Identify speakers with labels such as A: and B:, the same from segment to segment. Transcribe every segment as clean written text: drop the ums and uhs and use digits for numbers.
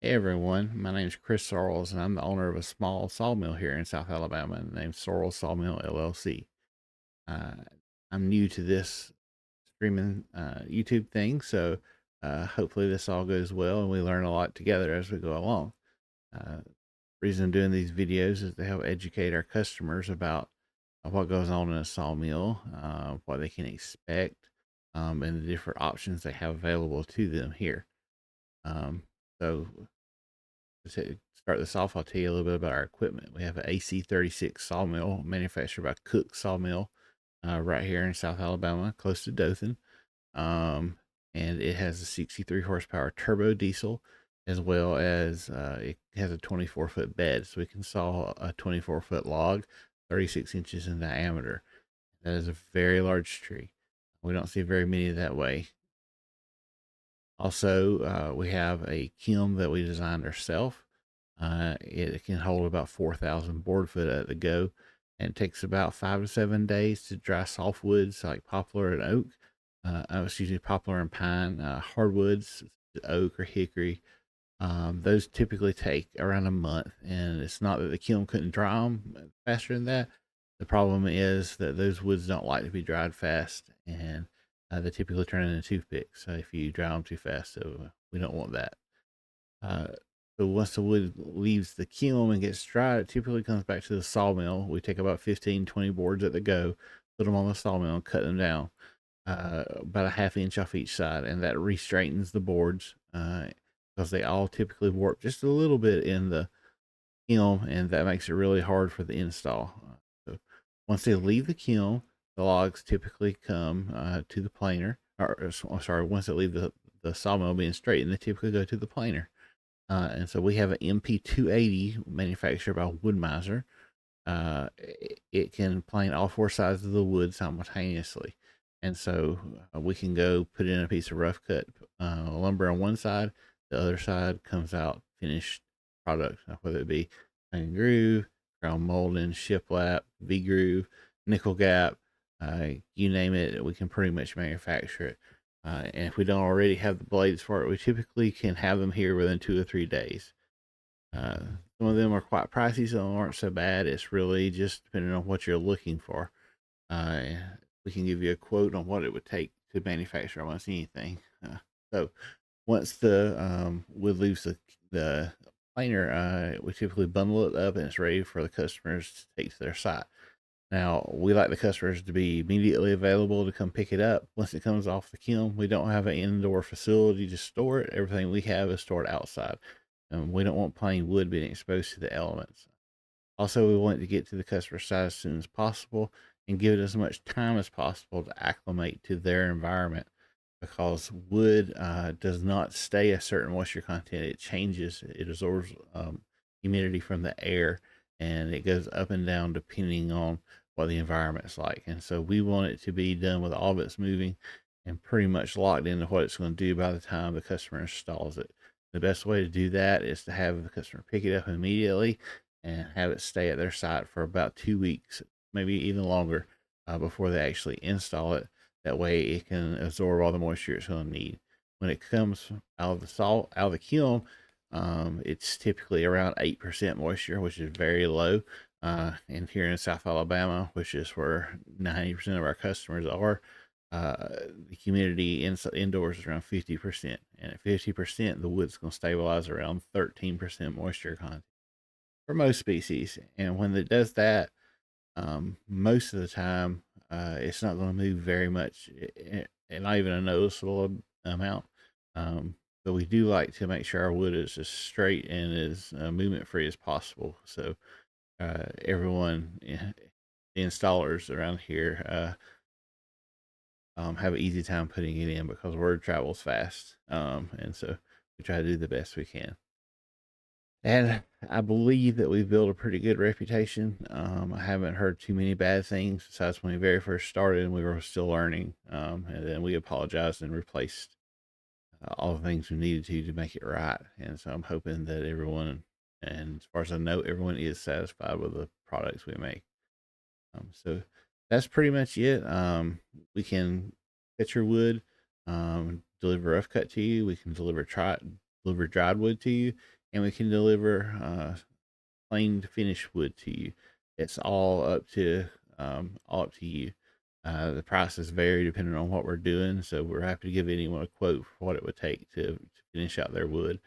A: Hey everyone, my name is Chris Sorrells, and I'm the owner of a small sawmill here in South Alabama named Sorrells Sawmill LLC. Uh, I'm new to this streaming YouTube thing, so hopefully this all goes well and we learn a lot together as we go along. Uh, reason I'm doing these videos is to help educate our customers about what goes on in a sawmill, what they can expect, and the different options they have available to them here. Um, so to start this off, I'll tell you a little bit about our equipment. We have an AC-36 sawmill manufactured by Cook Sawmill right here in South Alabama, close to Dothan. Um, and it has a 63 horsepower turbo diesel, as well as it has a 24-foot bed, so we can saw a 24-foot log, 36 inches in diameter. That is a very large tree. We don't see very many that way. Also, we have a kiln that we designed ourselves. It can hold about 4,000 board foot at the go, and it takes about 5 to 7 days to dry softwoods like poplar and oak. Excuse me, poplar and pine. Hardwoods, oak or hickory. Those typically take around a month, and it's not that the kiln couldn't dry them faster than that. The problem is that those woods don't like to be dried fast, and they typically turn into toothpicks. So if you dry them too fast, so we don't want that. Uh, so once the wood leaves the kiln and gets dried, it typically comes back to the sawmill. We take about 15, 20 boards at the go, put them on the sawmill, and cut them down about a half inch off each side, and that re-straightens the boards because they all typically warp just a little bit in the kiln, and that makes it really hard for the install. So once they leave the kiln, the logs typically come to the planer, or once they leave the sawmill being straightened, they typically go to the planer. And so we have an MP280 manufactured by Wood-Mizer. It can plane all four sides of the wood simultaneously. And so we can go put in a piece of rough cut lumber on one side, the other side comes out finished product, whether it be plain groove, crown molding, shiplap, V groove, nickel gap, you name it, we can pretty much manufacture it. And if we don't already have the blades for it, we typically can have them here within 2 or 3 days. Uh, some of them are quite pricey, some aren't so bad. It's really just depending on what you're looking for. Uh, we can give you a quote on what it would take to manufacture almost anything. So once the wood leaves the planer, we typically bundle it up and it's ready for the customers to take to their site. Now, we like the customers to be immediately available to come pick it up once it comes off the kiln. We don't have an indoor facility to store it. Everything we have is stored outside. And we don't want plain wood being exposed to the elements. Also, we want to get to the customer side as soon as possible and give it as much time as possible to acclimate to their environment because wood does not stay a certain moisture content. It changes, it absorbs humidity from the air, and it goes up and down depending on what the environment's like. And so we want it to be done with all of its moving and pretty much locked into what it's going to do by the time the customer installs it. The best way to do that is to have the customer pick it up immediately and have it stay at their site for about 2 weeks, maybe even longer, before they actually install it. That way it can absorb all the moisture it's going to need. When it comes out of the salt, out of the kiln, it's typically around 8% moisture, which is very low. And here in South Alabama, which is where 90% of our customers are, the humidity indoors is around 50%. And at 50%, the wood's going to stabilize around 13% moisture content for most species. And when it does that, most of the time, it's not going to move very much, and not even a noticeable amount. But we do like to make sure our wood is as straight and as movement free as possible. So everyone, the installers around here, have an easy time putting it in because word travels fast. And so we try to do the best we can. And I believe that we've built a pretty good reputation. I haven't heard too many bad things besides when we very first started and we were still learning. And then we apologized and replaced all the things we needed to make it right. And so I'm hoping that everyone, and as far as I know, everyone is satisfied with the products we make. So that's pretty much it. We can cut your wood, deliver rough cut to you. We can deliver dried wood to you, and we can deliver planed finished wood to you. It's all up to you. The prices vary depending on what we're doing, so we're happy to give anyone a quote for what it would take to finish out their wood.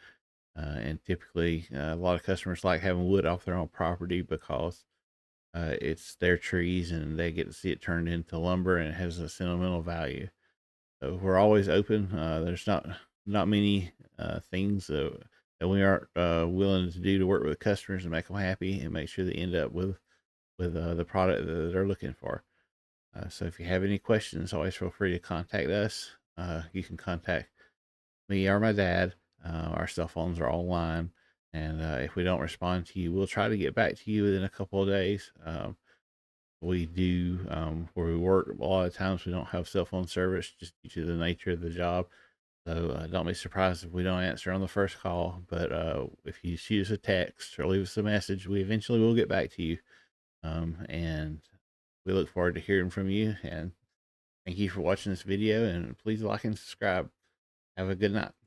A: And typically, a lot of customers like having wood off their own property because it's their trees and they get to see it turned into lumber and it has a sentimental value. So we're always open. There's not many things that we aren't willing to do to work with customers and make them happy and make sure they end up with the product that they're looking for. So if you have any questions, always feel free to contact us. You can contact me or my dad. Our cell phones are all online, and if we don't respond to you, we'll try to get back to you within a couple of days. We do where we work. A lot of times we don't have cell phone service just due to the nature of the job. So don't be surprised if we don't answer on the first call. But if you shoot us a text or leave us a message, we eventually will get back to you. And we look forward to hearing from you. And thank you for watching this video. And please like and subscribe. Have a good night.